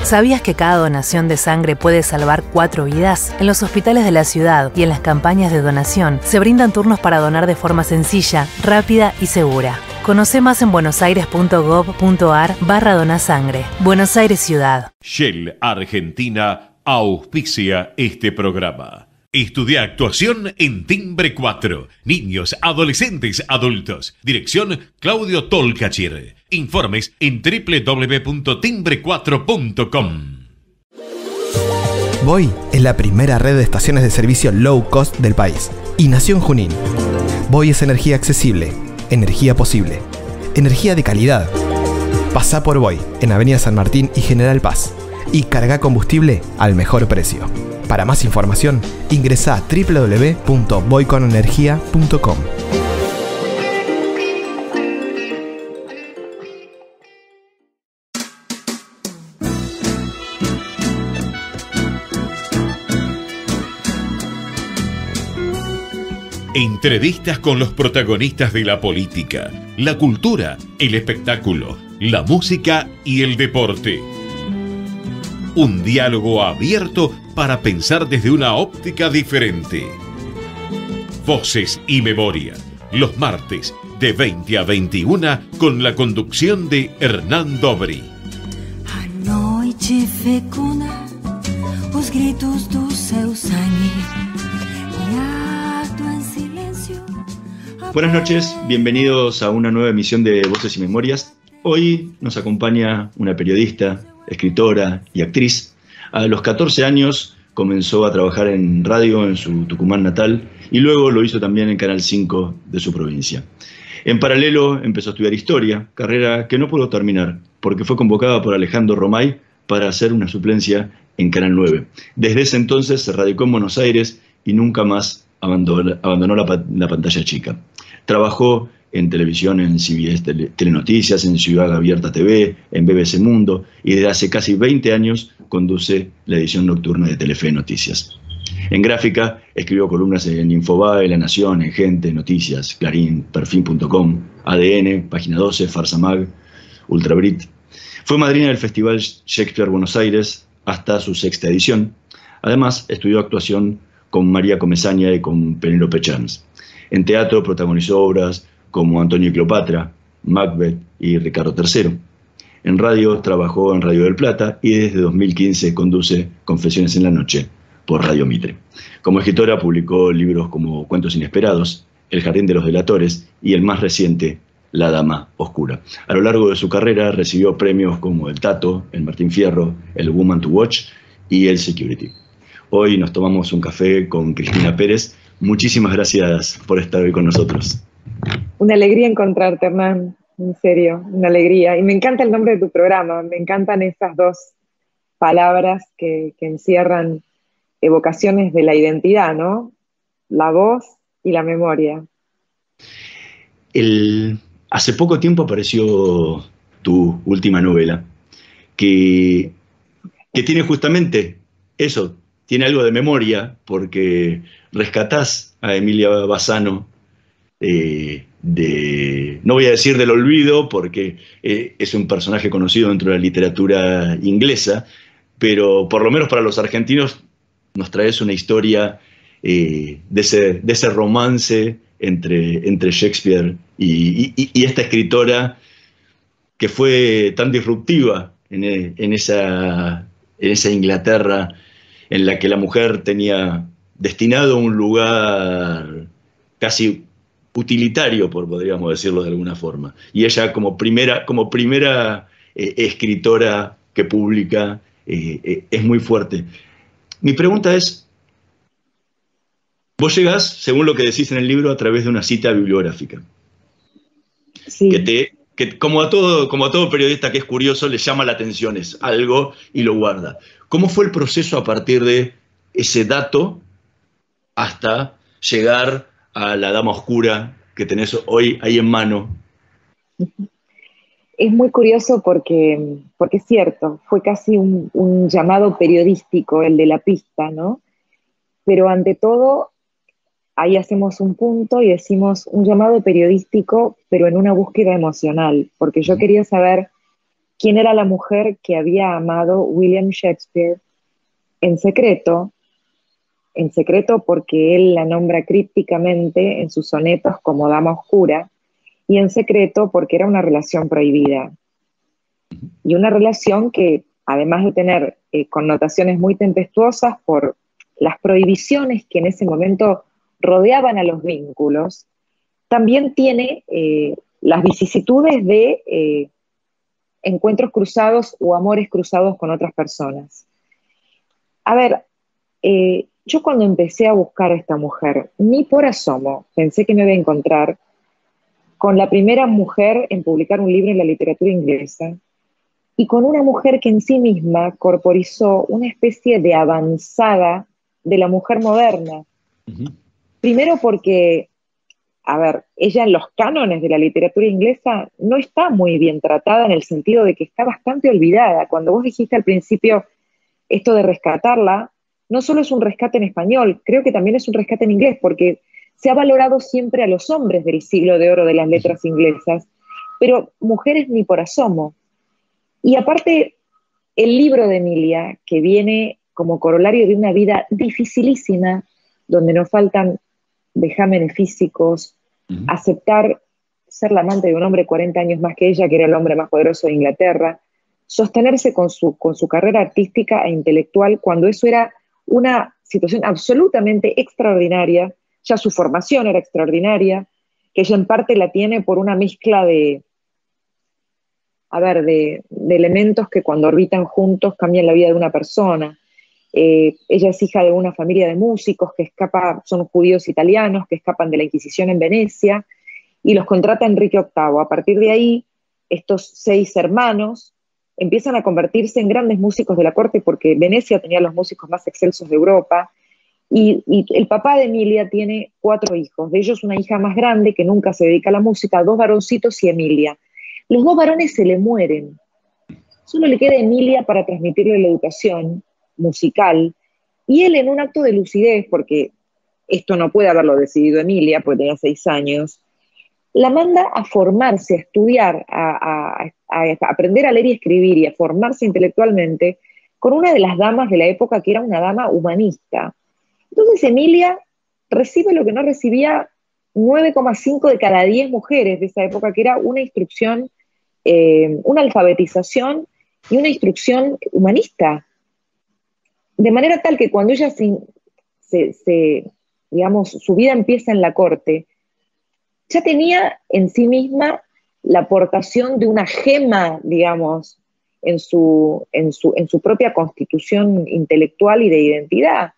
¿Sabías que cada donación de sangre puede salvar 4 vidas? En los hospitales de la ciudad y en las campañas de donación se brindan turnos para donar de forma sencilla, rápida y segura. Conoce más en buenosaires.gov.ar/donasangre. Buenos Aires Ciudad. Shell Argentina auspicia este programa. Estudia actuación en Timbre 4. Niños, adolescentes, adultos. Dirección Claudio Tolcachir. Informes en www.timbre4.com. Voy es la primera red de estaciones de servicio low cost del país y nació en Junín. Voy es energía accesible, energía posible, energía de calidad. Pasá por Voy en Avenida San Martín y General Paz y carga combustible al mejor precio. Para más información, ingresa a www.voyconenergia.com. Entrevistas con los protagonistas de la política, la cultura, el espectáculo, la música y el deporte. Un diálogo abierto para pensar desde una óptica diferente. Voces y Memoria, los martes de 20 a 21 con la conducción de Hernán Dobri. A noite fecunda, os gritos do seu sangue, e ardo en silencio. Buenas noches, bienvenidos a una nueva emisión de Voces y Memorias. Hoy nos acompaña una periodista, escritora y actriz. A los 14 años comenzó a trabajar en radio en su Tucumán natal y luego lo hizo también en Canal 5 de su provincia. En paralelo empezó a estudiar historia, carrera que no pudo terminar porque fue convocada por Alejandro Romay para hacer una suplencia en Canal 9. Desde ese entonces se radicó en Buenos Aires y nunca más abandonó la pantalla chica. Trabajó en televisión en CBS Telenoticias, en Ciudad Abierta TV, en BBC Mundo y desde hace casi 20 años conduce la edición nocturna de Telefe Noticias. En gráfica escribió columnas en Infobae, La Nación, en Gente, Noticias, Clarín, Perfil.com, ADN, Página 12, Farsa Mag, Ultrabrit. Fue madrina del Festival Shakespeare Buenos Aires hasta su 6ª edición. Además, estudió actuación con María Comesaña y con Penélope Cherns. En teatro protagonizó obras como Antonio y Cleopatra, Macbeth y Ricardo III. En radio trabajó en Radio del Plata y desde 2015 conduce Confesiones en la Noche por Radio Mitre. Como escritora publicó libros como Cuentos Inesperados, El Jardín de los Delatores y el más reciente, La Dama Oscura. A lo largo de su carrera recibió premios como el Tato, el Martín Fierro, el Woman to Watch y el Security. Hoy nos tomamos un café con Cristina Pérez. Muchísimas gracias por estar hoy con nosotros. Una alegría encontrarte, Hernán, en serio, una alegría. Y me encanta el nombre de tu programa, me encantan esas dos palabras que encierran evocaciones de la identidad, ¿no? La voz y la memoria. Hace poco tiempo apareció tu última novela, que tiene justamente eso, tiene algo de memoria, porque rescatás a Emilia Bassano, no voy a decir del olvido, porque es un personaje conocido dentro de la literatura inglesa, pero por lo menos para los argentinos nos traes una historia de ese romance entre Shakespeare y esta escritora que fue tan disruptiva en esa Inglaterra en la que la mujer tenía destinado un lugar casi utilitario, podríamos decirlo de alguna forma. Y ella como primera escritora que publica es muy fuerte. Mi pregunta es, vos llegás, según lo que decís en el libro, a través de una cita bibliográfica. Sí. Que como a todo periodista que es curioso, le llama la atención es algo y lo guarda. ¿Cómo fue el proceso a partir de ese dato hasta llegar a La Dama Oscura que tenés hoy ahí en mano? Es muy curioso porque es cierto, fue casi un llamado periodístico el de la pista, ¿no? Pero ante todo, ahí hacemos un punto y decimos un llamado periodístico, pero en una búsqueda emocional, porque yo quería saber quién era la mujer que había amado William Shakespeare en secreto porque él la nombra crípticamente en sus sonetos como dama oscura, y en secreto porque era una relación prohibida. Y una relación que, además de tener connotaciones muy tempestuosas por las prohibiciones que en ese momento rodeaban a los vínculos, también tiene las vicisitudes de encuentros cruzados o amores cruzados con otras personas. A ver, yo cuando empecé a buscar a esta mujer, ni por asomo pensé que me iba a encontrar con la primera mujer en publicar un libro en la literatura inglesa y con una mujer que en sí misma corporizó una especie de avanzada de la mujer moderna. Uh-huh. Primero porque, a ver, ella en los cánones de la literatura inglesa no está muy bien tratada en el sentido de que está bastante olvidada. Cuando vos dijiste al principio esto de rescatarla, no solo es un rescate en español, creo que también es un rescate en inglés, porque se ha valorado siempre a los hombres del siglo de oro de las letras inglesas, pero mujeres ni por asomo. Y aparte, el libro de Emilia, que viene como corolario de una vida dificilísima, donde nos faltan vejámenes físicos, aceptar ser la amante de un hombre 40 años más que ella, que era el hombre más poderoso de Inglaterra, sostenerse con su carrera artística e intelectual, cuando eso era una situación absolutamente extraordinaria. Ya su formación era extraordinaria, que ella en parte la tiene por una mezcla de elementos que cuando orbitan juntos cambian la vida de una persona. Ella es hija de una familia de músicos que son judíos italianos, que escapan de la Inquisición en Venecia, y los contrata Enrique VIII. A partir de ahí, estos 6 hermanos empiezan a convertirse en grandes músicos de la corte, porque Venecia tenía los músicos más excelsos de Europa, y el papá de Emilia tiene 4 hijos, de ellos una hija más grande que nunca se dedica a la música, 2 varoncitos y Emilia. Los 2 varones se le mueren, solo le queda Emilia para transmitirle la educación musical, y él, en un acto de lucidez, porque esto no puede haberlo decidido Emilia, porque tenía 6 años, la manda a formarse, a estudiar, a aprender a leer y escribir y a formarse intelectualmente con una de las damas de la época, que era una dama humanista. Entonces Emilia recibe lo que no recibía 9,5 de cada 10 mujeres de esa época, que era una instrucción, una alfabetización y una instrucción humanista. De manera tal que cuando ella digamos, su vida empieza en la corte, ya tenía en sí misma la aportación de una gema, digamos, en su propia constitución intelectual y de identidad.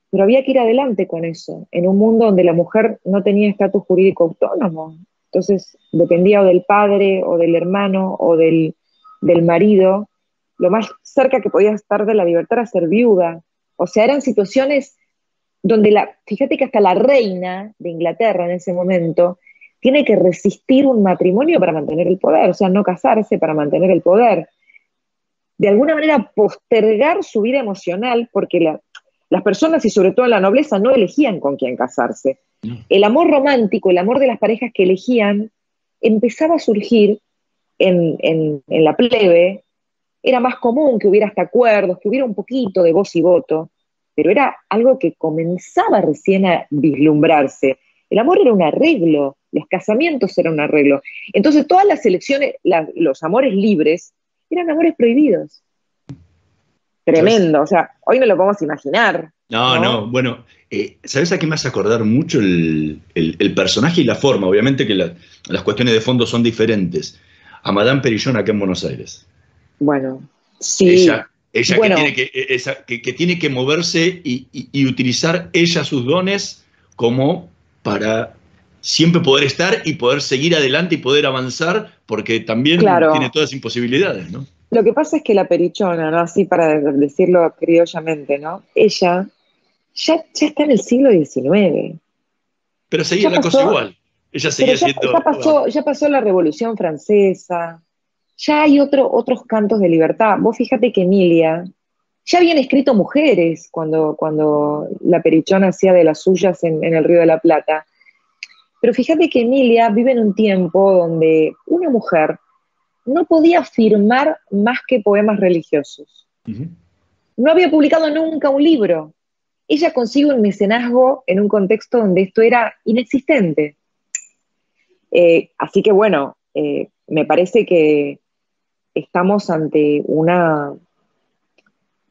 Pero había que ir adelante con eso, en un mundo donde la mujer no tenía estatus jurídico autónomo. Entonces dependía o del padre, o del hermano, o del marido. Lo más cerca que podía estar de la libertad era ser viuda. O sea, eran situaciones donde fíjate que hasta la reina de Inglaterra en ese momento tiene que resistir un matrimonio para mantener el poder, o sea, no casarse para mantener el poder. De alguna manera postergar su vida emocional, porque las personas, y sobre todo la nobleza, no elegían con quién casarse. El amor romántico, el amor de las parejas que elegían, empezaba a surgir en la plebe. Era más común que hubiera hasta acuerdos, que hubiera un poquito de voz y voto, pero era algo que comenzaba recién a vislumbrarse. El amor era un arreglo, los casamientos eran un arreglo. Entonces todas las elecciones, los amores libres, eran amores prohibidos. Tremendo, o sea, hoy no lo podemos imaginar. No, bueno, ¿sabes a qué me hace acordar mucho el personaje y la forma? Obviamente que las cuestiones de fondo son diferentes. A Madame Perillon acá en Buenos Aires. Bueno, sí. Ella bueno, que tiene que moverse y utilizar ella sus dones como para siempre poder estar y poder seguir adelante y poder avanzar, porque también tiene todas las imposibilidades, ¿no? Lo que pasa es que la Perichona, ¿no? Así para decirlo criollamente, ¿no? Ella ya está en el siglo XIX. Pero seguía la cosa igual. Ella seguía siendo... Ya pasó la Revolución Francesa. Ya hay otros cantos de libertad. Vos fíjate que Emilia ya habían escrito mujeres cuando la Perichona hacía de las suyas en el Río de la Plata. Pero fíjate que Emilia vive en un tiempo donde una mujer no podía firmar más que poemas religiosos. No había publicado nunca un libro. Ella consigue un mecenazgo en un contexto donde esto era inexistente. Así que bueno, me parece que estamos ante una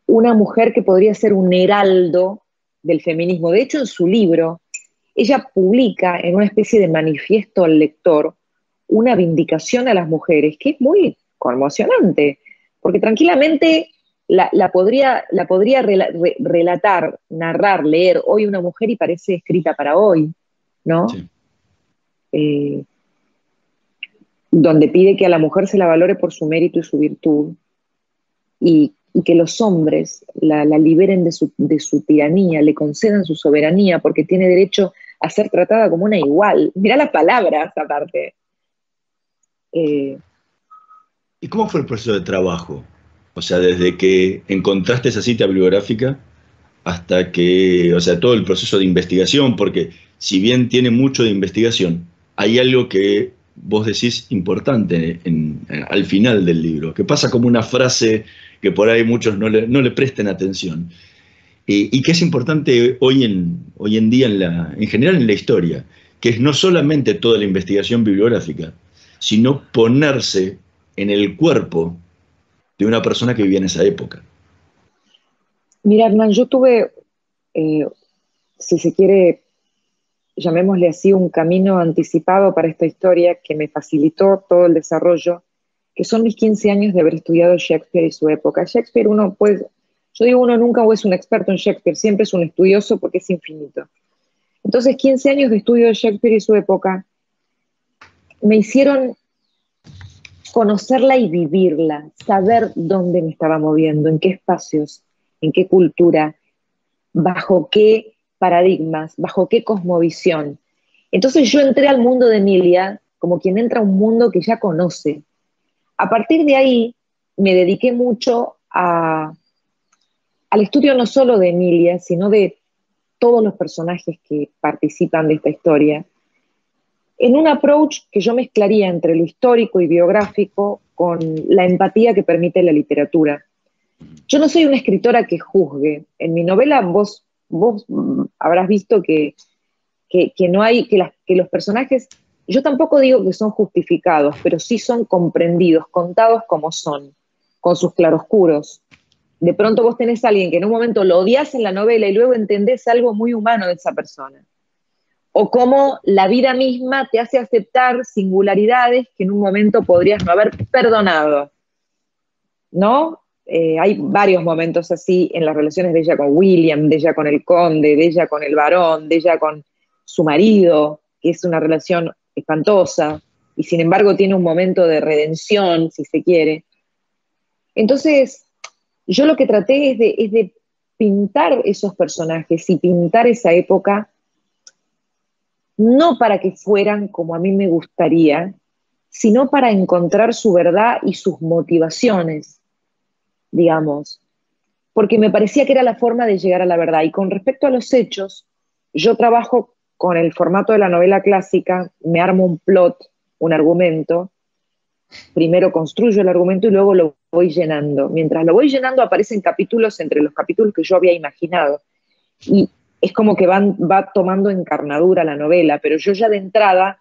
mujer que podría ser un heraldo del feminismo. De hecho, en su libro, ella publica en una especie de manifiesto al lector una vindicación a las mujeres, que es muy conmocionante, porque tranquilamente la podría relatar, narrar, leer hoy una mujer y parece escrita para hoy, ¿no? Sí. Donde pide que a la mujer se la valore por su mérito y su virtud, y que los hombres la liberen de su tiranía, le concedan su soberanía, porque tiene derecho a ser tratada como una igual. Mirá las palabras, aparte. ¿Y cómo fue el proceso de trabajo? O sea, desde que encontraste esa cita bibliográfica hasta que, o sea, todo el proceso de investigación, porque si bien tiene mucho de investigación, hay algo que vos decís importante al final del libro, que pasa como una frase que por ahí muchos no le presten atención, y que es importante hoy en día, en general en la historia, que es no solamente toda la investigación bibliográfica, sino ponerse en el cuerpo de una persona que vivía en esa época. Mira, Hernán, yo tuve, si se quiere, llamémosle así, un camino anticipado para esta historia que me facilitó todo el desarrollo, que son mis 15 años de haber estudiado Shakespeare y su época. Shakespeare yo digo, uno nunca es un experto en Shakespeare, siempre es un estudioso porque es infinito. Entonces, 15 años de estudio de Shakespeare y su época me hicieron conocerla y vivirla, saber dónde me estaba moviendo, en qué espacios, en qué cultura, bajo qué paradigmas, bajo qué cosmovisión. Entonces yo entré al mundo de Emilia como quien entra a un mundo que ya conoce. A partir de ahí me dediqué mucho al estudio no solo de Emilia, sino de todos los personajes que participan de esta historia, en un approach que yo mezclaría entre lo histórico y biográfico con la empatía que permite la literatura. Yo no soy una escritora que juzgue. En mi novela vos habrás visto que no hay, que los personajes, yo tampoco digo que son justificados, pero sí son comprendidos, contados como son, con sus claroscuros. De pronto vos tenés a alguien que en un momento lo odias en la novela y luego entendés algo muy humano de esa persona. O cómo la vida misma te hace aceptar singularidades que en un momento podrías no haber perdonado, ¿no? Hay varios momentos así en las relaciones de ella con William, de ella con el conde, de ella con el barón, de ella con su marido, que es una relación espantosa, y sin embargo tiene un momento de redención, si se quiere. Entonces, yo lo que traté es de pintar esos personajes y pintar esa época, no para que fueran como a mí me gustaría, sino para encontrar su verdad y sus motivaciones, digamos, porque me parecía que era la forma de llegar a la verdad. Y con respecto a los hechos, yo trabajo con el formato de la novela clásica, me armo un plot, un argumento, primero construyo el argumento y luego lo voy llenando. Mientras lo voy llenando aparecen capítulos entre los capítulos que yo había imaginado. Y es como que va tomando encarnadura la novela, pero yo ya de entrada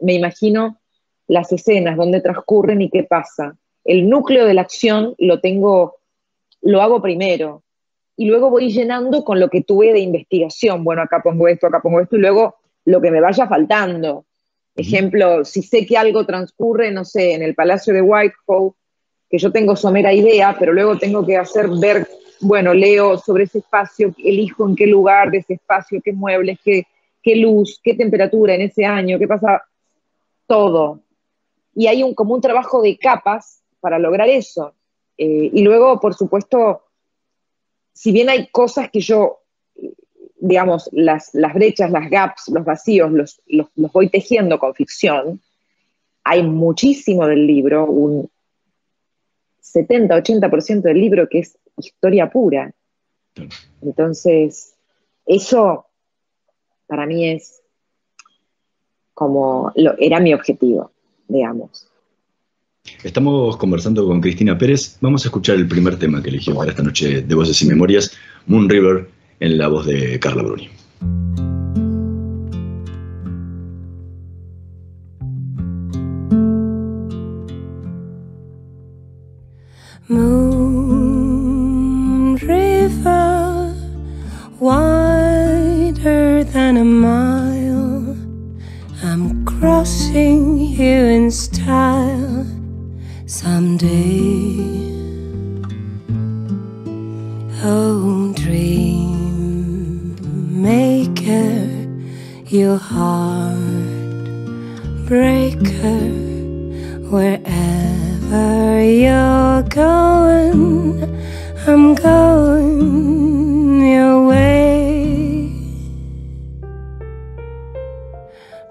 me imagino las escenas, dónde transcurren y qué pasa. El núcleo de la acción lo hago primero, y luego voy llenando con lo que tuve de investigación. Bueno, acá pongo esto, y luego lo que me vaya faltando. Ejemplo, si sé que algo transcurre, no sé, en el Palacio de Whitehall, que yo tengo somera idea, pero luego tengo que ver, bueno, leo sobre ese espacio, elijo en qué lugar de ese espacio, qué muebles, qué luz, qué temperatura en ese año, qué pasa, todo. Y hay como un trabajo de capas para lograr eso. Y luego, por supuesto, si bien hay cosas que yo, digamos, las brechas, las gaps, los vacíos, los voy tejiendo con ficción, hay muchísimo del libro, un 70-80% del libro que es historia pura. Entonces, eso para mí es como, era mi objetivo, digamos. Estamos conversando con Cristina Pérez. Vamos a escuchar el primer tema que eligió para esta noche de Voces y Memorias, Moon River, en la voz de Carla Bruni. Moon River, wider than a mile, I'm crossing you in style someday. Oh, dream maker, you heart breaker, wherever you're going, I'm going your way.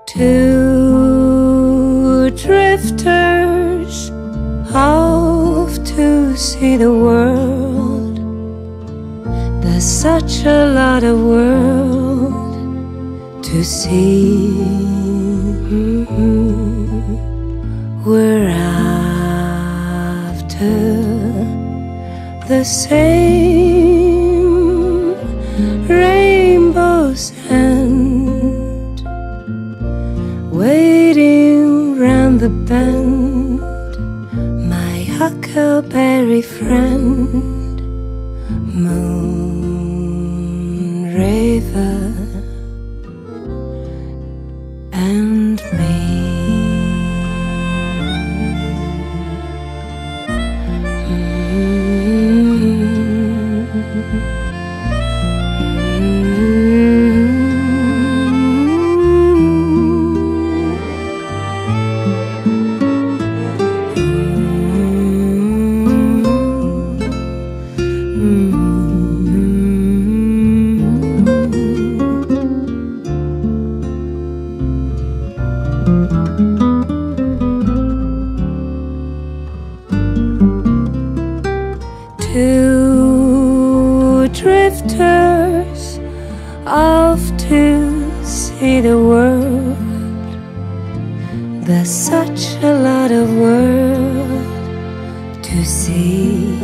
Two drifters off to see the world. There's such a lot of world to see. We're after the same rainbow's end, waiting round the bend, my huckleberry friend, Moon River and me. Two drifters off to see the world. There's such a lot of world to see.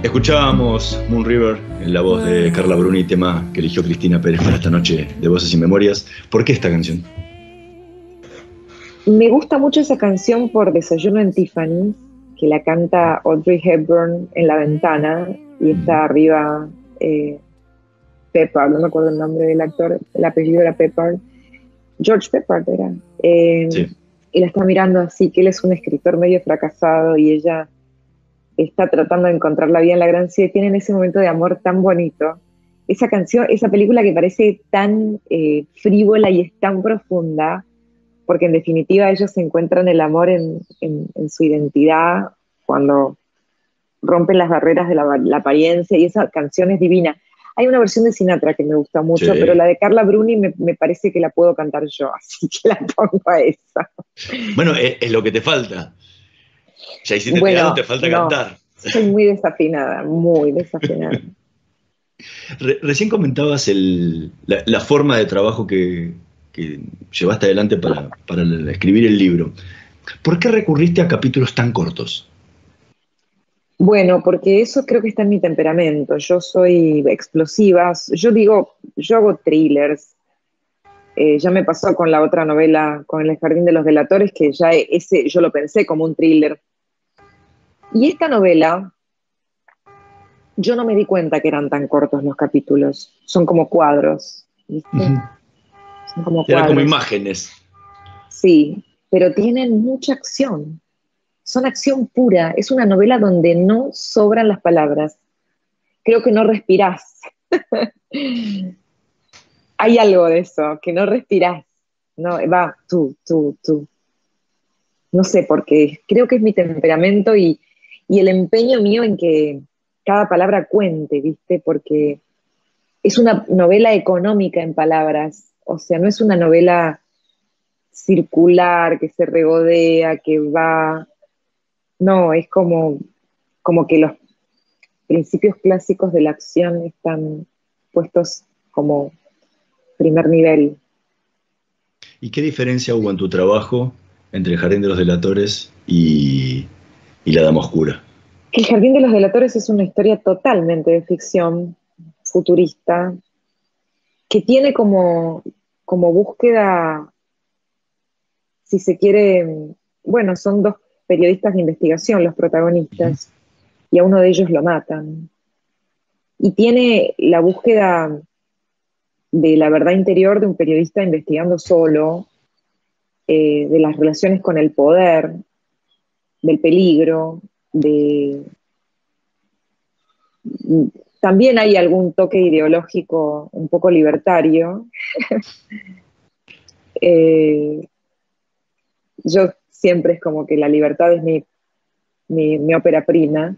Escuchábamos Moon River en la voz de Carla Bruni, tema que eligió Cristina Pérez para esta noche de Voces y Memorias. ¿Por qué esta canción? Me gusta mucho esa canción por Desayuno en Tiffany, que la canta Audrey Hepburn en la ventana, y está arriba Peppard, no me acuerdo el nombre del actor, el apellido era Peppard, George Peppard era, Sí. y la está mirando así, que él es un escritor medio fracasado y ella está tratando de encontrar la vida en la gran ciudad, y tienen ese momento de amor tan bonito. Esa canción, esa película que parece tan frívola y es tan profunda, porque en definitiva ellos se encuentran el amor en su identidad cuando rompen las barreras de la apariencia, y esa canción es divina. Hay una versión de Sinatra que me gusta mucho, Sí. pero la de Carla Bruni me parece que la puedo cantar yo, así que la pongo a esa. Bueno, es lo que te falta. Ya hiciste Bueno, piano, te falta no, cantar. soy muy desafinada, muy desafinada. Recién comentabas la forma de trabajo que llevaste adelante para escribir el libro. ¿Por qué recurriste a capítulos tan cortos? Bueno, porque eso creo que está en mi temperamento. Yo soy explosiva. Yo hago thrillers. Ya me pasó con la otra novela, con El Jardín de los Delatores, que ya ese yo lo pensé como un thriller. Y esta novela, yo no me di cuenta que eran tan cortos los capítulos. Son como cuadros, ¿viste? Son como Eran como cuadros. imágenes. Sí, pero tienen mucha acción. Son acción pura. Es una novela donde no sobran las palabras. Creo que no respirás. Hay algo de eso, que no respirás. No, va, tú. No sé, porque creo que es mi temperamento y el empeño mío en que cada palabra cuente, ¿viste? Porque es una novela económica en palabras. O sea, no es una novela circular, que se regodea, que va... No, es como que los principios clásicos de la acción están puestos como primer nivel. ¿Y qué diferencia hubo en tu trabajo entre El Jardín de los Delatores y, y La Dama Oscura. El Jardín de los Delatores es una historia totalmente de ficción futurista, que tiene como búsqueda, si se quiere, bueno, son dos periodistas de investigación los protagonistas, y a uno de ellos lo matan. Y tiene la búsqueda de la verdad interior de un periodista investigando solo, de las relaciones con el poder, del peligro, también hay algún toque ideológico un poco libertario. Yo siempre es como que la libertad es mi ópera prima,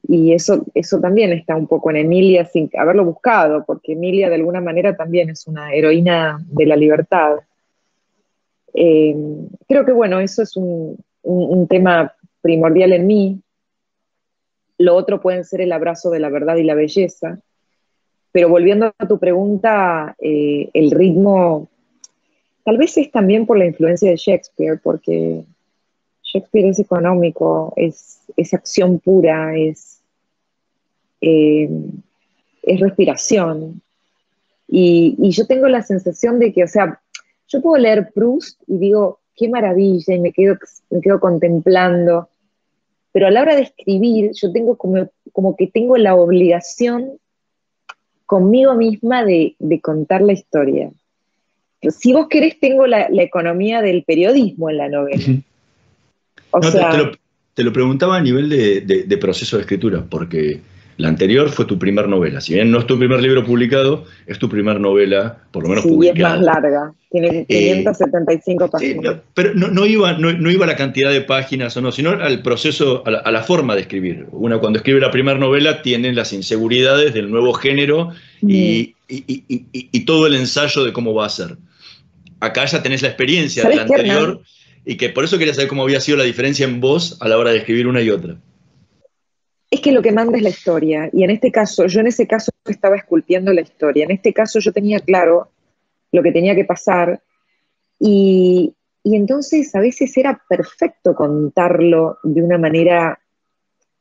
y eso también está un poco en Emilia sin haberlo buscado, porque Emilia de alguna manera también es una heroína de la libertad. Creo que bueno, eso es un tema primordial en mí. Lo otro pueden ser el abrazo de la verdad y la belleza. Pero volviendo a tu pregunta, el ritmo tal vez es también por la influencia de Shakespeare, porque Shakespeare es económico, es acción pura, es respiración. Y yo tengo la sensación de que, o sea, yo puedo leer Proust y digo, qué maravilla, y me quedo contemplando, pero a la hora de escribir, yo tengo como que tengo la obligación conmigo misma de contar la historia. Si vos querés, tengo la economía del periodismo en la novela. O sea, te lo preguntaba a nivel de proceso de escritura, porque la anterior fue tu primer novela. Si bien no es tu primer libro publicado, es tu primer novela, por lo menos sí, publicada. es más larga, tiene 575 páginas. Pero no iba a la cantidad de páginas o no, sino al proceso, a la forma de escribir. Una cuando escribe la primera novela tiene las inseguridades del nuevo género y todo el ensayo de cómo va a ser. Acá ya tenés la experiencia de la anterior, Hernán? Y que por eso quería saber cómo había sido la diferencia en vos a la hora de escribir una y otra. Es que lo que manda es la historia, y en ese caso estaba esculpiendo la historia. En este caso yo tenía claro lo que tenía que pasar, y entonces a veces era perfecto contarlo de una manera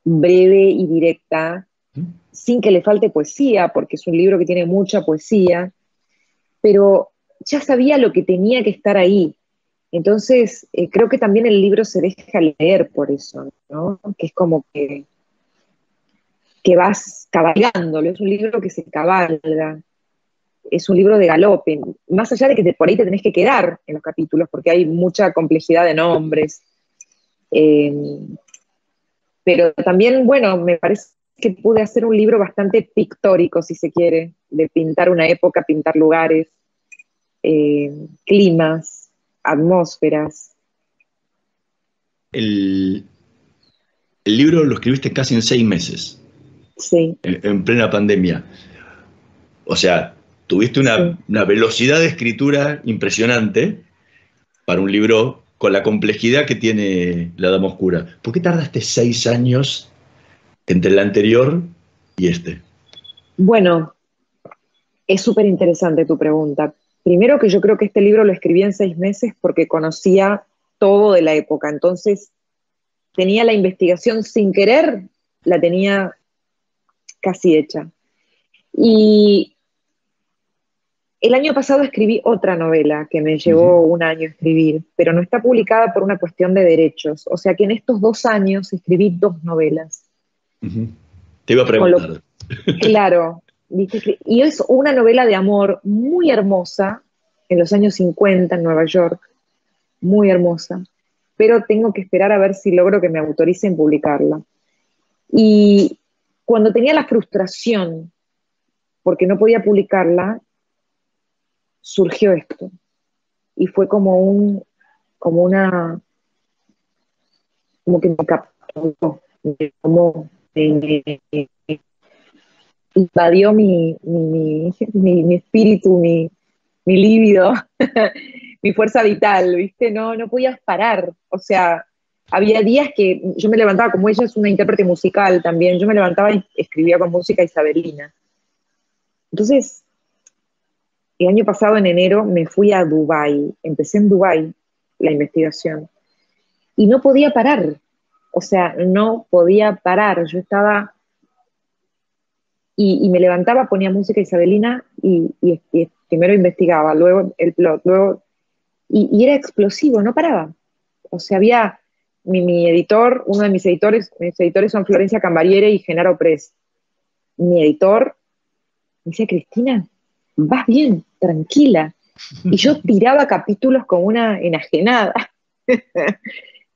breve y directa, sin que le falte poesía, porque es un libro que tiene mucha poesía, pero ya sabía lo que tenía que estar ahí. Entonces creo que también el libro se deja leer por eso, ¿no? Que es como que vas cabalgándolo, es un libro que se cabalga, es un libro de galope, más allá de que por ahí te tenés que quedar en los capítulos, porque hay mucha complejidad de nombres, pero también, bueno, me parece que pude hacer un libro bastante pictórico, si se quiere, de pintar una época, pintar lugares, climas, atmósferas. El libro lo escribiste casi en 6 meses. Sí. En plena pandemia. O sea, tuviste una velocidad de escritura impresionante para un libro con la complejidad que tiene La Dama Oscura. ¿Por qué tardaste 6 años entre el anterior y este? Bueno, es súper interesante tu pregunta. Primero que yo creo que este libro lo escribí en 6 meses porque conocía todo de la época. Entonces, tenía la investigación sin querer, la tenía casi hecha. Y el año pasado escribí otra novela que me llevó un año escribir, pero no está publicada por una cuestión de derechos. O sea que en estos 2 años escribí 2 novelas. Te iba a preguntar. Claro, ¿viste? Y es una novela de amor muy hermosa, en los años 50 en Nueva York, muy hermosa, pero tengo que esperar a ver si logro que me autoricen publicarla. Y cuando tenía la frustración porque no podía publicarla, surgió esto. Y fue como que me capturó, me invadió mi espíritu, mi líbido, mi fuerza vital, ¿viste? No podías parar. O sea, había días que yo me levantaba, como ella es una intérprete musical también, yo me levantaba y escribía con música isabelina. Entonces, el año pasado, en enero, me fui a Dubái. Empecé en Dubái la investigación. y no podía parar. O sea, no podía parar. Yo estaba, y me levantaba, ponía música isabelina y primero investigaba, luego el plot, luego, y era explosivo, no paraba. O sea, había mi editor, uno de mis editores son Florencia Cambariere y Genaro Press. Mi editor me decía, Cristina, vas bien, tranquila. Y yo tiraba capítulos como una enajenada.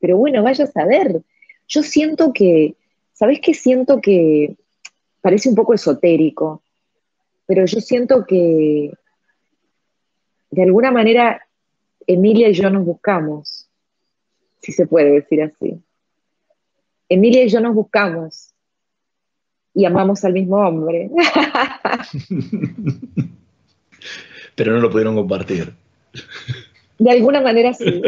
Pero bueno, vaya a saber. Yo siento que, ¿sabés qué? Siento que parece un poco esotérico, pero yo siento que de alguna manera Emilia y yo nos buscamos, si se puede decir así. Emilia y yo nos buscamos y amamos al mismo hombre. Pero no lo pudieron compartir. De alguna manera sí.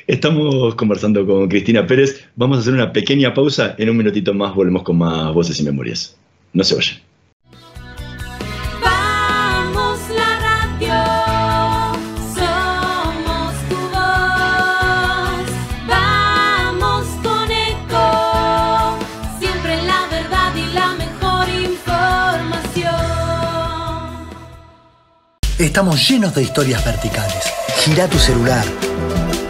Estamos conversando con Cristina Pérez. Vamos a hacer una pequeña pausa. En un minutito más volvemos con más Voces y Memorias. No se vayan. Vamos la radio, somos tu voz. Vamos con Eco, siempre la verdad y la mejor información. Estamos llenos de historias verticales. Gira tu celular.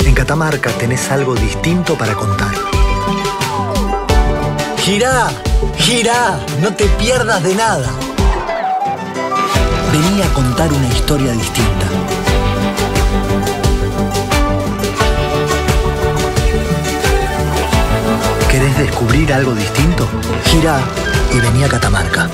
En Catamarca tenés algo distinto para contar. ¡Girá! ¡Girá! No te pierdas de nada. Vení a contar una historia distinta. ¿Querés descubrir algo distinto? Girá y vení a Catamarca.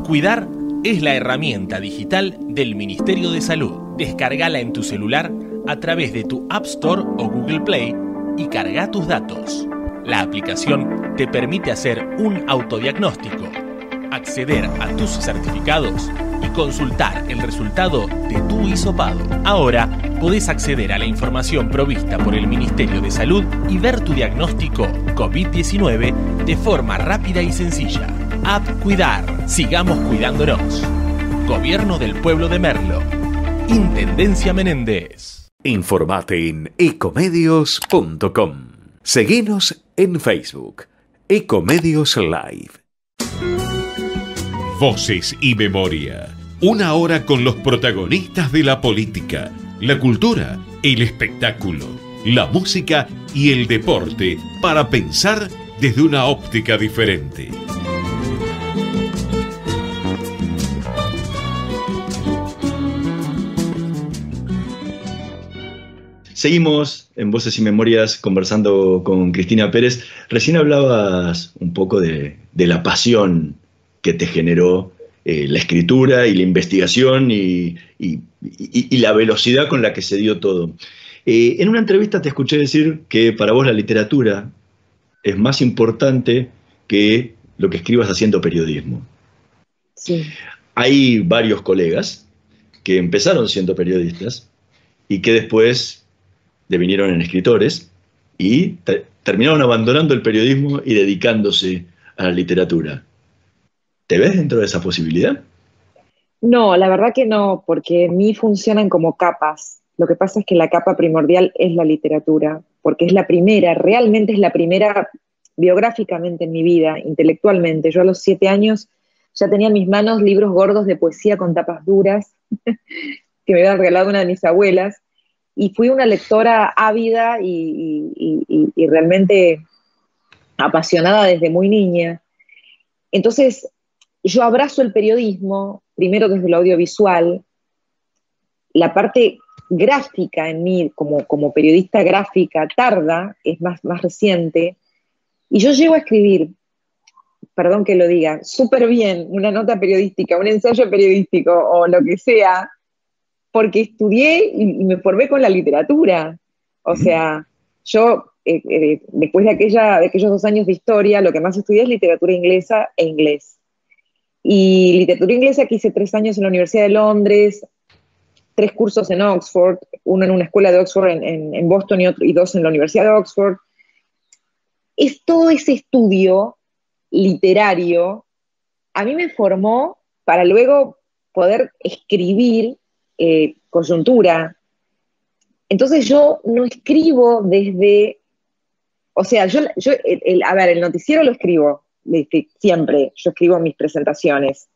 Cuidar es la herramienta digital del Ministerio de Salud. Descárgala en tu celular a través de tu App Store o Google Play y carga tus datos. La aplicación te permite hacer un autodiagnóstico, acceder a tus certificados y consultar el resultado de tu hisopado. Ahora podés acceder a la información provista por el Ministerio de Salud y ver tu diagnóstico COVID-19 de forma rápida y sencilla. App Cuidar. Sigamos cuidándonos. Gobierno del Pueblo de Merlo. Intendencia Menéndez. Informate en ecomedios.com. Seguinos en Facebook. Ecomedios Live. Voces y Memoria. Una hora con los protagonistas de la política, la cultura, el espectáculo, la música y el deporte para pensar desde una óptica diferente. Seguimos en Voces y Memorias conversando con Cristina Pérez. Recién hablabas un poco de la pasión que te generó la escritura y la investigación y la velocidad con la que se dio todo. En una entrevista te escuché decir que para vos la literatura es más importante que lo que escribas haciendo periodismo. Sí. Hay varios colegas que empezaron siendo periodistas y que después devinieron en escritores y terminaron abandonando el periodismo y dedicándose a la literatura. ¿Te ves dentro de esa posibilidad? No, la verdad que no, porque en mí funcionan como capas. Lo que pasa es que la capa primordial es la literatura, porque es la primera, realmente es la primera biográficamente en mi vida, intelectualmente. Yo a los 7 años ya tenía en mis manos libros gordos de poesía con tapas duras, que me había regalado una de mis abuelas, y fui una lectora ávida y realmente apasionada desde muy niña. Entonces, yo abrazo el periodismo, primero desde lo audiovisual, la parte gráfica en mí, como periodista gráfica, tarda, es más reciente, y yo llego a escribir, perdón que lo diga, súper bien, una nota periodística, un ensayo periodístico, o lo que sea, porque estudié y me formé con la literatura. O sea, yo, después de aquellos 2 años de historia, lo que más estudié es literatura inglesa e inglés. Y literatura inglesa que hice 3 años en la Universidad de Londres, 3 cursos en Oxford, uno en una escuela de Oxford en Boston y 2 en la Universidad de Oxford. Es todo ese estudio literario, a mí me formó para luego poder escribir coyuntura. Entonces yo no escribo desde, o sea, a ver, el noticiero lo escribo siempre, yo escribo mis presentaciones.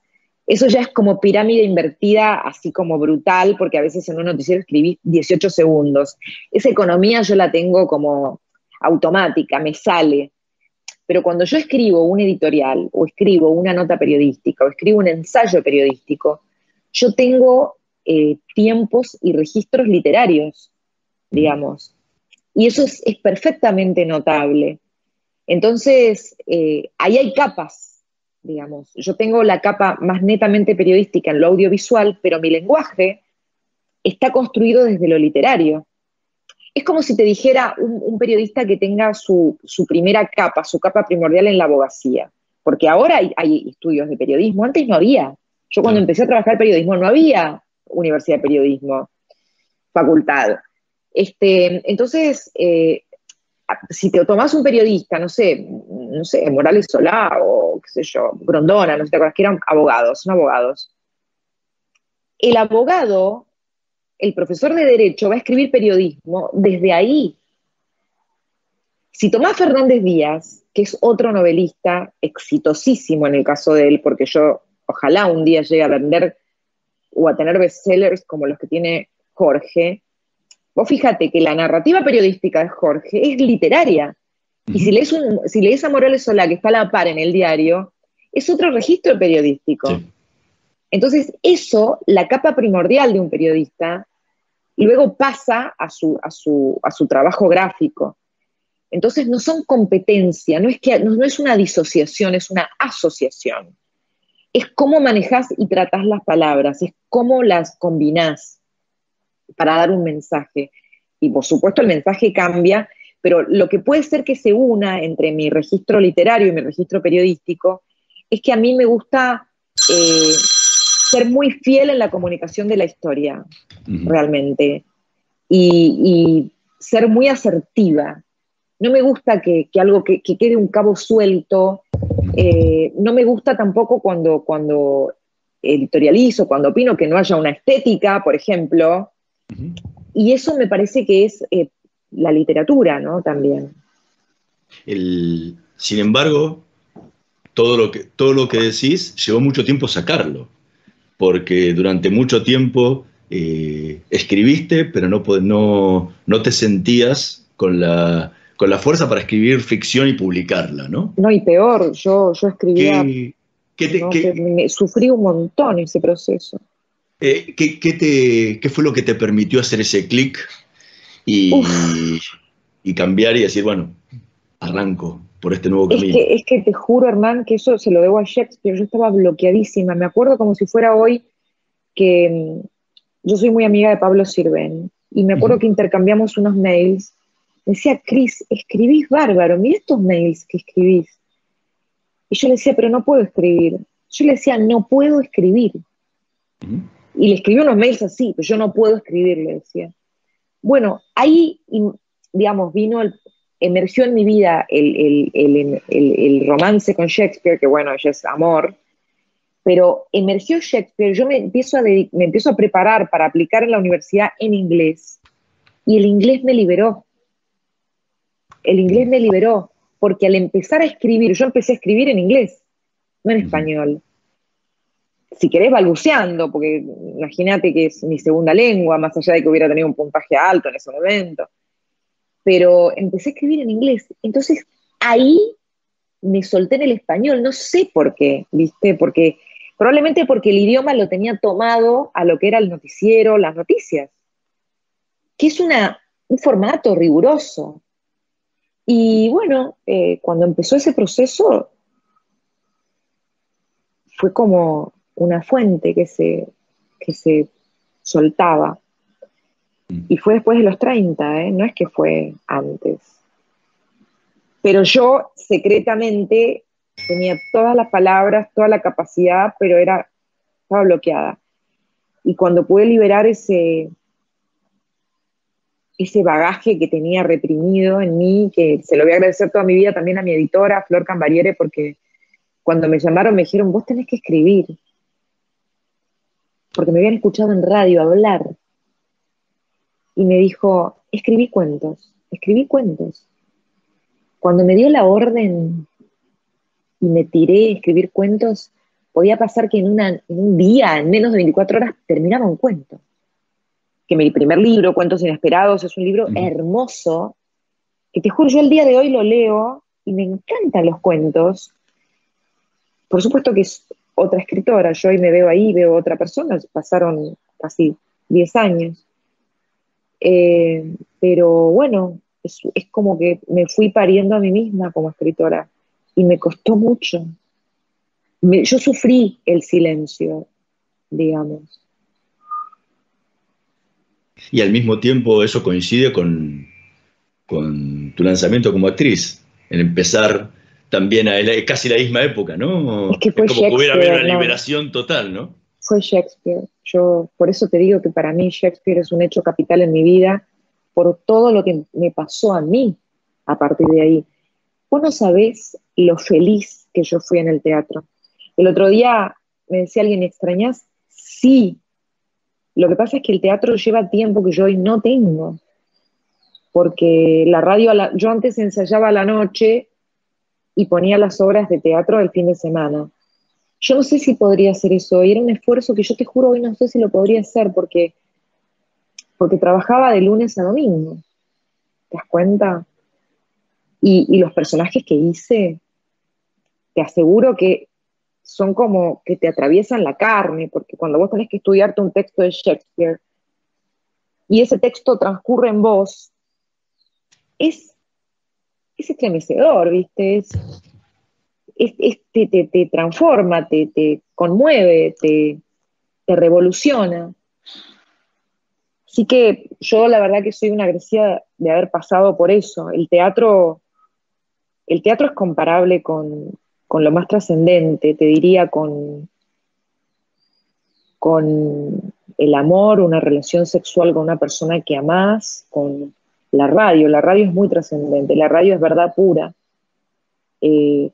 Eso ya es como pirámide invertida, así como brutal, porque a veces en un noticiero escribí 18 segundos. Esa economía yo la tengo como automática, me sale. Pero cuando yo escribo un editorial, o escribo una nota periodística, o escribo un ensayo periodístico, yo tengo tiempos y registros literarios, digamos. Y eso es perfectamente notable. Entonces, ahí hay capas, digamos. Yo tengo la capa más netamente periodística en lo audiovisual, pero mi lenguaje está construido desde lo literario. Es como si te dijera un periodista que tenga su primera capa, su capa primordial en la abogacía. Porque ahora hay estudios de periodismo, antes no había. Yo cuando empecé a trabajar periodismo no había universidad de periodismo, facultad. Entonces, si te tomás un periodista, no sé, Morales Solá o qué sé yo, Grondona, no sé, te acuerdas que eran abogados, son abogados. El abogado, el profesor de Derecho va a escribir periodismo desde ahí. Si Tomás Fernández Díaz, que es otro novelista exitosísimo en el caso de él, porque yo ojalá un día llegue a vender o a tener bestsellers como los que tiene Jorge, vos fíjate que la narrativa periodística de Jorge es literaria. Y si lees a Morales Solá, que está a la par en el diario, es otro registro periodístico. Sí. Entonces, eso, la capa primordial de un periodista, luego pasa a su trabajo gráfico. Entonces, no son competencia, no es una disociación, es una asociación. Es cómo manejás y tratás las palabras, es cómo las combinás para dar un mensaje. Y por supuesto el mensaje cambia, pero lo que puede ser que se una entre mi registro literario y mi registro periodístico es que a mí me gusta ser muy fiel en la comunicación de la historia, realmente, y ser muy asertiva. No me gusta que algo que quede un cabo suelto, no me gusta tampoco cuando editorializo, cuando opino que no haya una estética, por ejemplo. Y eso me parece que es la literatura, ¿no? También. Sin embargo, todo lo que decís llevó mucho tiempo sacarlo, porque durante mucho tiempo escribiste, pero no te sentías con la fuerza para escribir ficción y publicarla, ¿no? No, y peor, yo escribía... sufrí un montón ese proceso. ¿Qué fue lo que te permitió hacer ese clic y cambiar y decir, bueno, arranco por este nuevo camino? Es que te juro, Hernán, que eso se lo debo a Shakespeare. Yo estaba bloqueadísima. Me acuerdo como si fuera hoy que yo soy muy amiga de Pablo Sirven y me acuerdo que intercambiamos unos mails. Me decía, Cris, escribís bárbaro, mira estos mails que escribís. Y yo le decía, pero no puedo escribir. Yo le decía, no puedo escribir. Y le escribí unos mails así, pero yo no puedo escribir, le decía. Bueno, ahí, digamos, emergió en mi vida el romance con Shakespeare, que bueno, ya es amor, pero emergió Shakespeare, yo me empiezo a preparar para aplicar en la universidad en inglés, y el inglés me liberó. El inglés me liberó, porque al empezar a escribir, yo empecé a escribir en inglés, no en español. Si querés, balbuceando, porque imagínate que es mi segunda lengua, más allá de que hubiera tenido un puntaje alto en ese momento. Pero empecé a escribir en inglés. Entonces, ahí me solté en el español. No sé por qué, ¿viste? Probablemente porque el idioma lo tenía tomado a lo que era el noticiero, las noticias, que es un formato riguroso. Y bueno, cuando empezó ese proceso, fue como una fuente que se soltaba. Y fue después de los 30, no es que fue antes. Pero yo secretamente tenía todas las palabras, toda la capacidad, pero estaba bloqueada. Y cuando pude liberar ese bagaje que tenía reprimido en mí, que se lo voy a agradecer toda mi vida también a mi editora, Flor Cambariere, porque cuando me llamaron me dijeron, vos tenés que escribir. porque me habían escuchado en radio hablar, y me dijo, escribí cuentos. Cuando me dio la orden y me tiré a escribir cuentos, podía pasar que en un día, en menos de 24 horas, terminaba un cuento. Que mi primer libro, Cuentos Inesperados, es un libro hermoso, que te juro, yo el día de hoy lo leo y me encantan los cuentos. Por supuesto que es otra escritora, yo hoy me veo ahí, veo otra persona, pasaron casi 10 años. Pero bueno, es como que me fui pariendo a mí misma como escritora y me costó mucho. Yo sufrí el silencio, digamos. Y al mismo tiempo eso coincide con tu lanzamiento como actriz, en empezar también a casi la misma época, ¿no? Es que fue como que hubiera habido una ¿no? liberación total, ¿no? Fue Shakespeare. Yo por eso te digo que para mí Shakespeare es un hecho capital en mi vida, por todo lo que me pasó a mí a partir de ahí. Vos no sabés lo feliz que yo fui en el teatro. El otro día me decía alguien, ¿me extrañás? Sí. Lo que pasa es que el teatro lleva tiempo que yo hoy no tengo. Porque la radio, yo antes ensayaba a la noche y ponía las obras de teatro el fin de semana. Yo no sé si podría hacer eso hoy, era un esfuerzo que yo te juro hoy no sé si lo podría hacer porque trabajaba de lunes a domingo, ¿te das cuenta? Y los personajes que hice, te aseguro que son como que te atraviesan la carne, porque cuando vos tenés que estudiarte un texto de Shakespeare y ese texto transcurre en vos, es estremecedor, ¿viste? Te transforma, te conmueve, te revoluciona. Así que yo la verdad que soy una agradecida de haber pasado por eso. El teatro es comparable con lo más trascendente, te diría con el amor, una relación sexual con una persona que amás, con la radio. La radio es muy trascendente, la radio es verdad pura.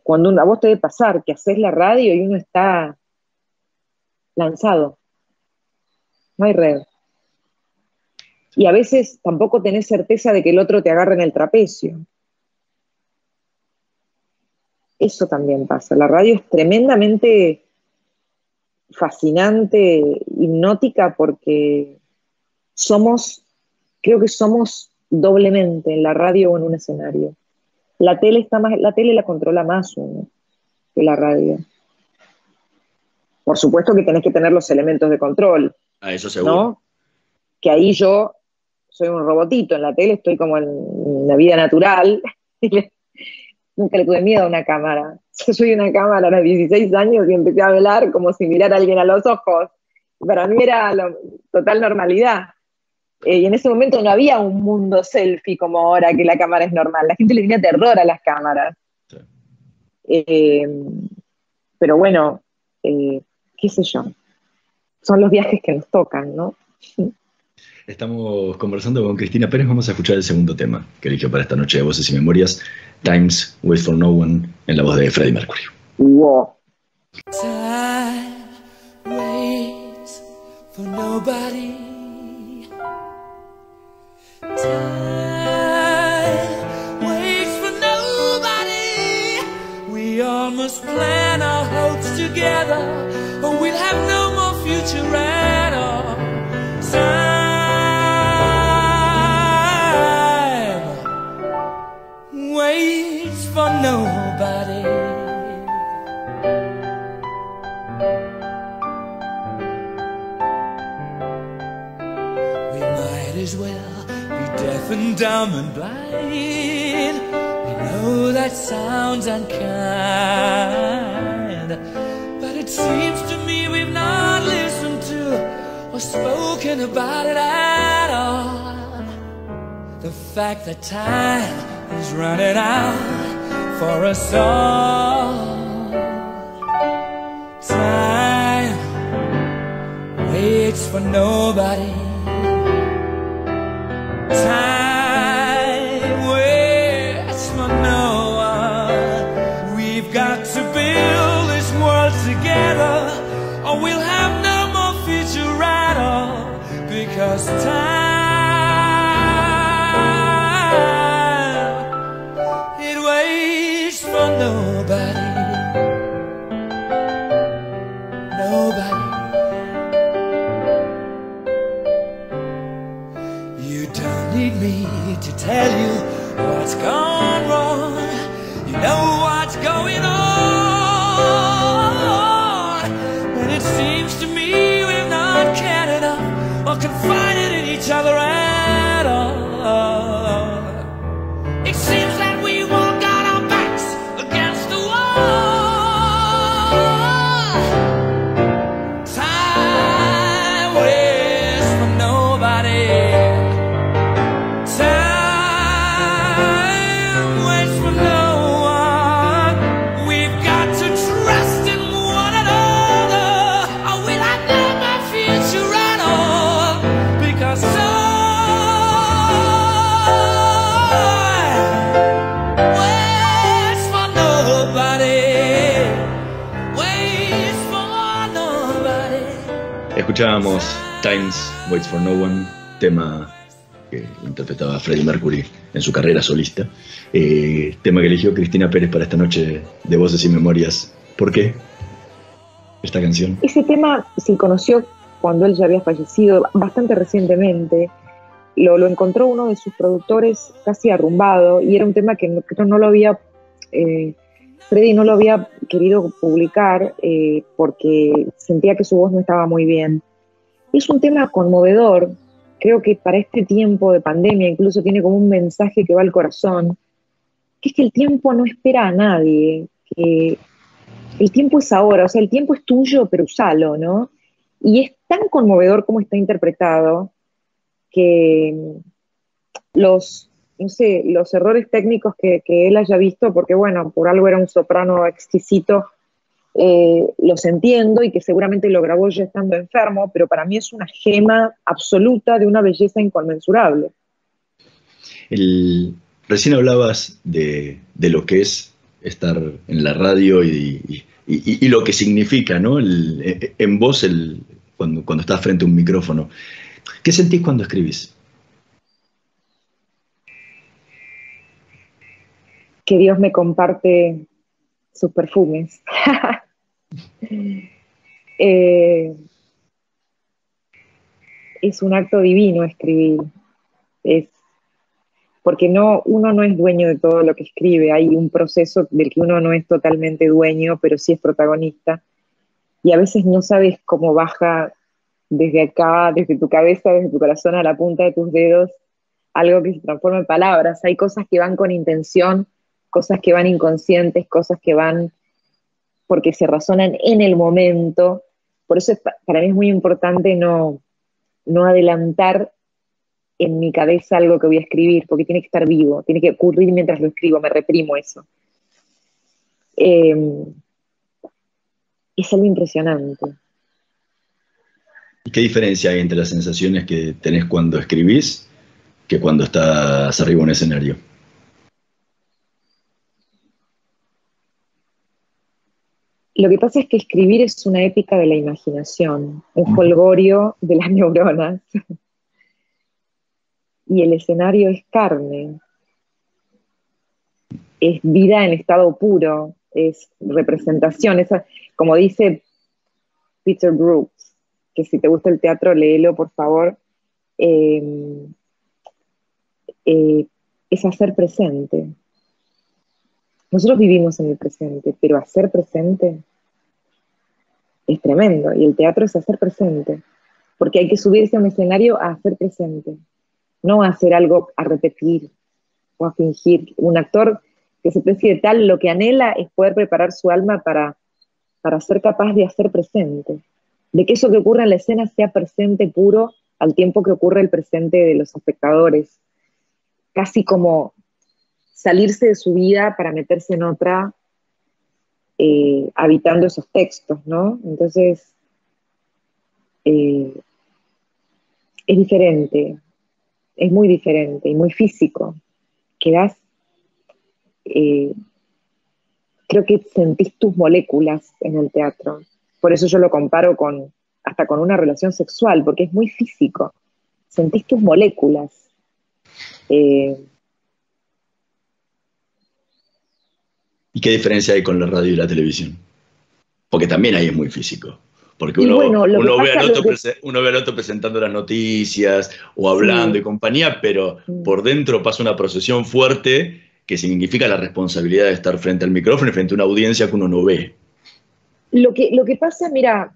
Cuando a vos te debe pasar que haces la radio y uno está lanzado, no hay red. Y a veces tampoco tenés certeza de que el otro te agarre en el trapecio. Eso también pasa. La radio es tremendamente fascinante, hipnótica, porque creo que somos doblemente en la radio o en un escenario. La tele la controla más uno que la radio. Por supuesto que tenés que tener los elementos de control. A eso seguro. ¿No? Que ahí yo soy un robotito, en la tele estoy como en la vida natural. Nunca le tuve miedo a una cámara. Yo soy una cámara a los 16 años y empecé a hablar como si mirara a alguien a los ojos. Para mí era total normalidad. Y en ese momento no había un mundo selfie como ahora, que la cámara es normal. La gente le tenía terror a las cámaras. Sí. Pero bueno, qué sé yo. Son los viajes que nos tocan, ¿no? Estamos conversando con Cristina Pérez. Vamos a escuchar el segundo tema que eligió para esta noche de Voces y Memorias, Times Wait for No One, en la voz de Freddie Mercury. Wow. Time waits for nobody. Time waits for nobody. We all must plan our hopes together, or we'll have no more future at all. Time waits for nobody. We might as well be deaf and dumb and blind. We know that sounds unkind, but it seems to me we've not listened to or spoken about it at all. The fact that time is running out for us all. Time waits for nobody. Time waits for no one. We've got to build this world together, or we'll have no more future 'cause time, it waits for nobody, nobody. You don't need me to tell you what's gone wrong. You know what's going on. And it seems to me we've not cared enough or confided in each other at all. It seems that we all got our backs against the wall. Time waits for nobody. Time waits for no one. We've got to trust in one another, or will I never future at all? Because time waits for nobody, waits for nobody. Escuchábamos Times Waits for No One, tema que interpretaba Freddie Mercury en su carrera solista, tema que eligió Cristina Pérez para esta noche de Voces y Memorias. ¿Por qué esta canción? Ese tema se conoció cuando él ya había fallecido, bastante recientemente. Lo encontró uno de sus productores casi arrumbado, y era un tema que no lo había, Freddie no lo había querido publicar porque sentía que su voz no estaba muy bien. Es un tema conmovedor. Creo que para este tiempo de pandemia incluso tiene como un mensaje que va al corazón, que es que el tiempo no espera a nadie, que el tiempo es ahora, o sea, el tiempo es tuyo, pero usalo, ¿no? Y es tan conmovedor como está interpretado que los errores técnicos que él haya visto, porque bueno, por algo era un soprano exquisito, los entiendo, y que seguramente lo grabó ya estando enfermo, pero para mí es una gema absoluta de una belleza inconmensurable. Recién hablabas de lo que es estar en la radio y lo que significa, ¿no? En voz, cuando estás frente a un micrófono. ¿Qué sentís cuando escribís? Que Dios me comparte sus perfumes. Es un acto divino escribir. Porque uno no es dueño de todo lo que escribe. Hay un proceso del que uno no es totalmente dueño, pero sí es protagonista. Y a veces no sabes cómo baja desde acá, desde tu cabeza, desde tu corazón a la punta de tus dedos, algo que se transforma en palabras. Hay cosas que van con intención, cosas que van inconscientes, cosas que van porque se razonan en el momento. Por eso para mí es muy importante no adelantar en mi cabeza algo que voy a escribir, porque tiene que estar vivo, tiene que ocurrir mientras lo escribo, me reprimo eso. Es algo impresionante. ¿Y qué diferencia hay entre las sensaciones que tenés cuando escribís que cuando estás arriba de un escenario? Lo que pasa es que escribir es una épica de la imaginación, un jolgorio de las neuronas. Y el escenario es carne, es vida en estado puro, es representación. Como dice Peter Brooks, que si te gusta el teatro, léelo, por favor, es hacer presente. Nosotros vivimos en el presente, pero hacer presente es tremendo, y el teatro es hacer presente, porque hay que subirse a un escenario a hacer presente, no a hacer algo a repetir o a fingir. Un actor que se precie de tal, lo que anhela es poder preparar su alma para ser capaz de hacer presente, de que eso que ocurre en la escena sea presente puro al tiempo que ocurre el presente de los espectadores, casi como salirse de su vida para meterse en otra, habitando esos textos, ¿no? Entonces, es diferente, es muy diferente y muy físico. Creo que sentís tus moléculas en el teatro. Por eso yo lo comparo hasta con una relación sexual, porque es muy físico. sentís tus moléculas. ¿Y qué diferencia hay con la radio y la televisión? Porque también ahí es muy físico. Porque uno, bueno, uno ve al otro presentando las noticias o hablando Sí. y compañía, pero por dentro pasa una procesión fuerte que significa la responsabilidad de estar frente al micrófono y frente a una audiencia que uno no ve. Lo que pasa, mira,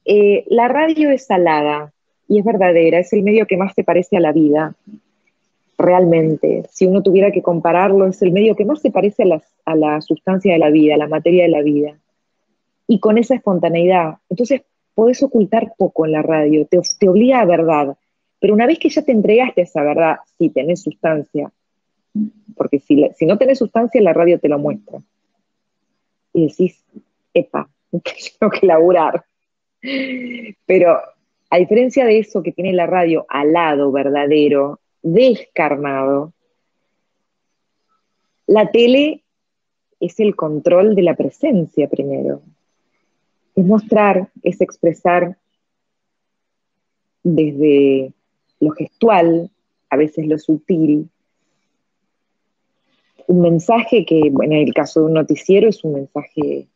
la radio es salada y es verdadera, es el medio que más se parece a la vida, realmente. Si uno tuviera que compararlo, es el medio que más se parece a la sustancia de la vida, a la materia de la vida. Y con esa espontaneidad. Entonces, podés ocultar poco en la radio, te obliga a verdad. Pero una vez que ya te entregaste a esa verdad, si tenés sustancia, porque si no tenés sustancia, la radio te lo muestra. Y decís, epa, tengo que laburar. Pero a diferencia de eso que tiene la radio, alado, verdadero, descarnado, la tele es el control de la presencia primero. Es mostrar, es expresar desde lo gestual, a veces lo sutil, un mensaje que, bueno, en el caso de un noticiero es un mensaje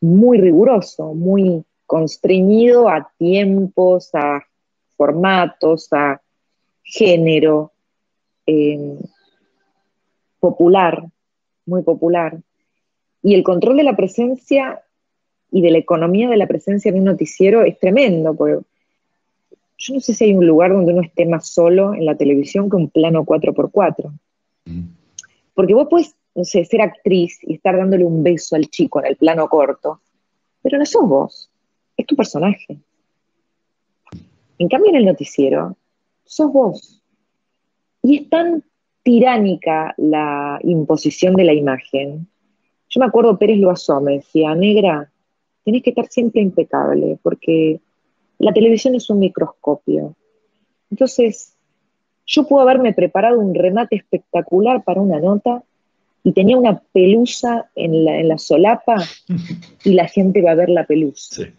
muy riguroso, muy constreñido a tiempos, a formatos, a género, popular, muy popular. Y el control de la presencia y de la economía de la presencia en un noticiero es tremendo, porque yo no sé si hay un lugar donde uno esté más solo en la televisión que un plano 4x4. Porque vos podés, no sé, ser actriz y estar dándole un beso al chico en el plano corto, pero no sos vos, es tu personaje. En cambio, en el noticiero, sos vos. Y es tan tiránica la imposición de la imagen. Yo me acuerdo, Pérez Loazó me decía, negra, tenés que estar siempre impecable, porque la televisión es un microscopio. Entonces, yo puedo haberme preparado un remate espectacular para una nota y tenía una pelusa en la solapa y la gente va a ver la pelusa. Sí.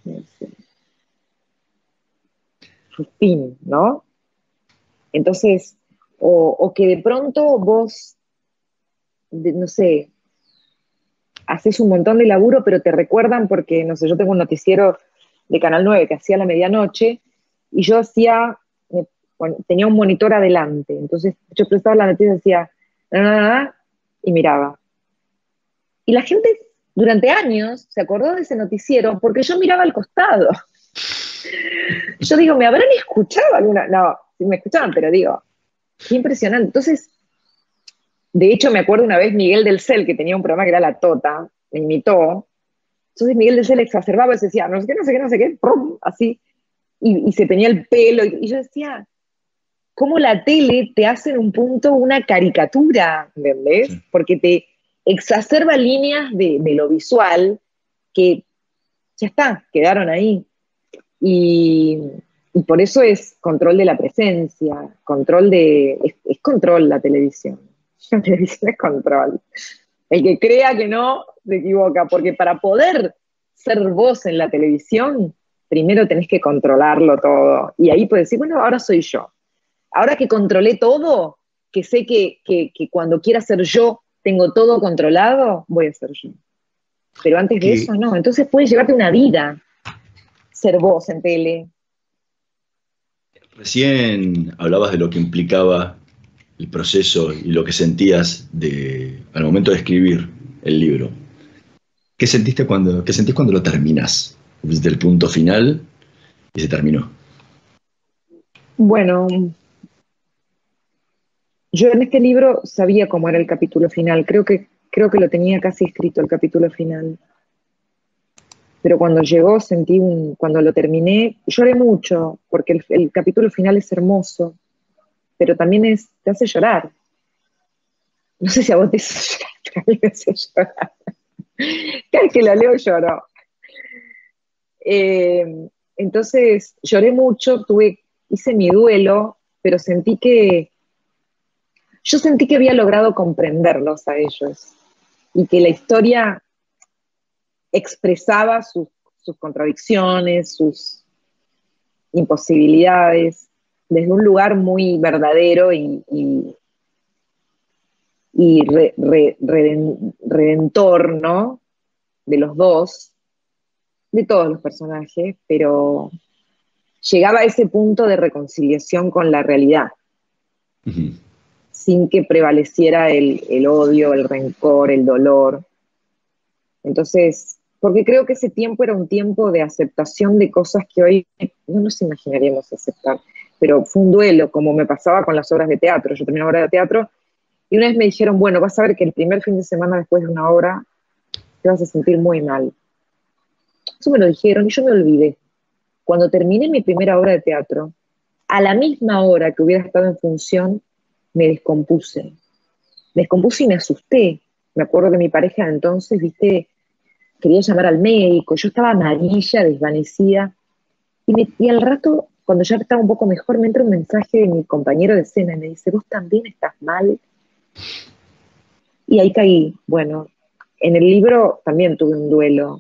Fin, ¿no? Entonces, o que de pronto vos, no sé, haces un montón de laburo, pero te recuerdan porque, no sé, yo tengo un noticiero de Canal 9 que hacía a la medianoche y yo tenía un monitor adelante, entonces yo prestaba la noticia y decía, y miraba. Y la gente durante años se acordó de ese noticiero porque yo miraba al costado. Yo digo, ¿me habrán escuchado alguna? No, sí me escuchaban, pero digo, qué impresionante. Entonces, de hecho, me acuerdo una vez Miguel del Cel, que tenía un programa que era La Tota, me imitó. Entonces Miguel del Cel exacerbaba y decía, no sé qué, ¡pum! Así, y se tenía el pelo. Y yo decía, ¿cómo la tele te hace en un punto una caricatura? ¿Entendés? Sí. Porque te exacerba líneas de lo visual que ya está, quedaron ahí. Y por eso es control de la presencia, es control la televisión. La televisión es control. El que crea que no, se equivoca, porque para poder ser vos en la televisión, primero tenés que controlarlo todo. Y ahí puedes decir, bueno, ahora soy yo. Ahora que controlé todo, que sé que cuando quiera ser yo, tengo todo controlado, voy a ser yo. Pero antes de eso, no. Entonces puedes llevarte una vida ser vos en tele. Recién hablabas de lo que implicaba el proceso y lo que sentías al momento de escribir el libro. ¿Qué sentís cuando lo terminás? Desde el punto final y se terminó. Bueno, yo en este libro sabía cómo era el capítulo final. Creo que lo tenía casi escrito el capítulo final. Pero cuando llegó, cuando lo terminé, lloré mucho, porque el capítulo final es hermoso, pero también te hace llorar. No sé si a vos te hace llorar, pero a mí me hace llorar. Cada vez que lo leo lloro. Entonces lloré mucho, hice mi duelo, pero sentí que había logrado comprenderlos a ellos, y que la historia expresaba sus contradicciones, sus imposibilidades, desde un lugar muy verdadero y redentor, ¿no? De los dos, de todos los personajes, pero llegaba a ese punto de reconciliación con la realidad, sin que prevaleciera el odio, el rencor, el dolor. Entonces, porque creo que ese tiempo era un tiempo de aceptación de cosas que hoy no nos imaginaríamos aceptar, pero fue un duelo, como me pasaba con las obras de teatro. Yo terminé una obra de teatro y una vez me dijeron, bueno, vas a ver que el primer fin de semana después de una obra te vas a sentir muy mal. Eso me lo dijeron y yo me olvidé. Cuando terminé mi primera obra de teatro, a la misma hora que hubiera estado en función, me descompuse. Me descompuse y me asusté. Me acuerdo que mi pareja de entonces, viste, quería llamar al médico. Yo estaba amarilla, desvanecida. Y al rato, cuando ya estaba un poco mejor, me entra un mensaje de mi compañero de escena y me dice, ¿vos también estás mal? Y ahí caí. Bueno, en el libro también tuve un duelo.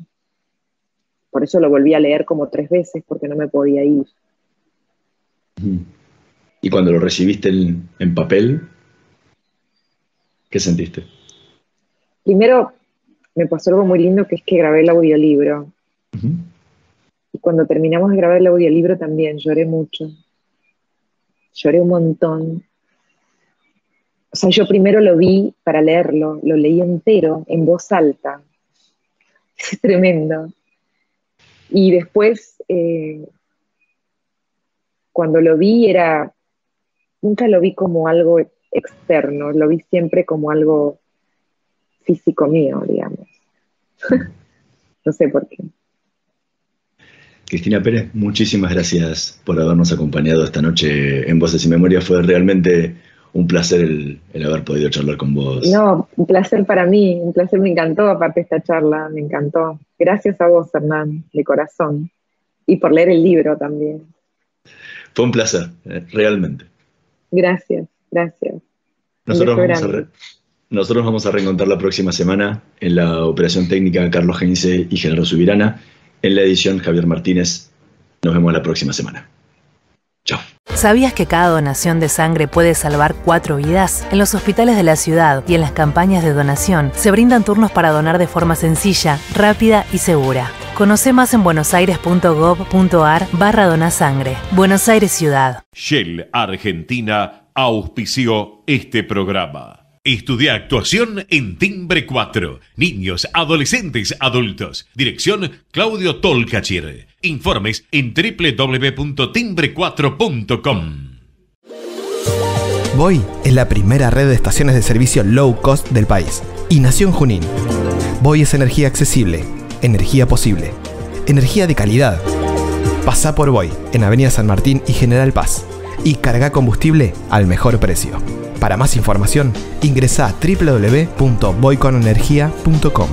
Por eso lo volví a leer como 3 veces, porque no me podía ir. ¿Y cuando lo recibiste en papel, qué sentiste? Primero me pasó algo muy lindo, que es que grabé el audiolibro. Y cuando terminamos de grabar el audiolibro también lloré mucho. Lloré un montón. O sea, yo primero lo vi para leerlo, lo leí entero, en voz alta. Es tremendo. Y después, cuando lo vi, nunca lo vi como algo externo, lo vi siempre como algo físico mío, digamos. No sé por qué. Cristina Pérez, muchísimas gracias por habernos acompañado esta noche en Voces y Memorias. Fue realmente un placer el haber podido charlar con vos. No, un placer para mí, un placer, me encantó aparte esta charla, me encantó. Gracias a vos, Hernán, de corazón. Y por leer el libro también. Fue un placer, realmente. Gracias, gracias. Nosotros vamos a reencontrar la próxima semana en la operación técnica Carlos Heinze y Gerardo Subirana. En la edición Javier Martínez. Nos vemos la próxima semana. Chao. ¿Sabías que cada donación de sangre puede salvar 4 vidas? En los hospitales de la ciudad y en las campañas de donación se brindan turnos para donar de forma sencilla, rápida y segura. Conoce más en buenosaires.gov.ar/donasangre. Buenos Aires Ciudad. Shell Argentina auspició este programa. Estudia actuación en Timbre 4. Niños, adolescentes, adultos. Dirección Claudio Tolcachir. Informes en www.timbre4.com. Voy es la primera red de estaciones de servicio low cost del país y nació en Junín. Voy es energía accesible, energía posible, energía de calidad. Pasá por Voy en Avenida San Martín y General Paz y carga combustible al mejor precio. Para más información, ingresa a www.voyconenergia.com.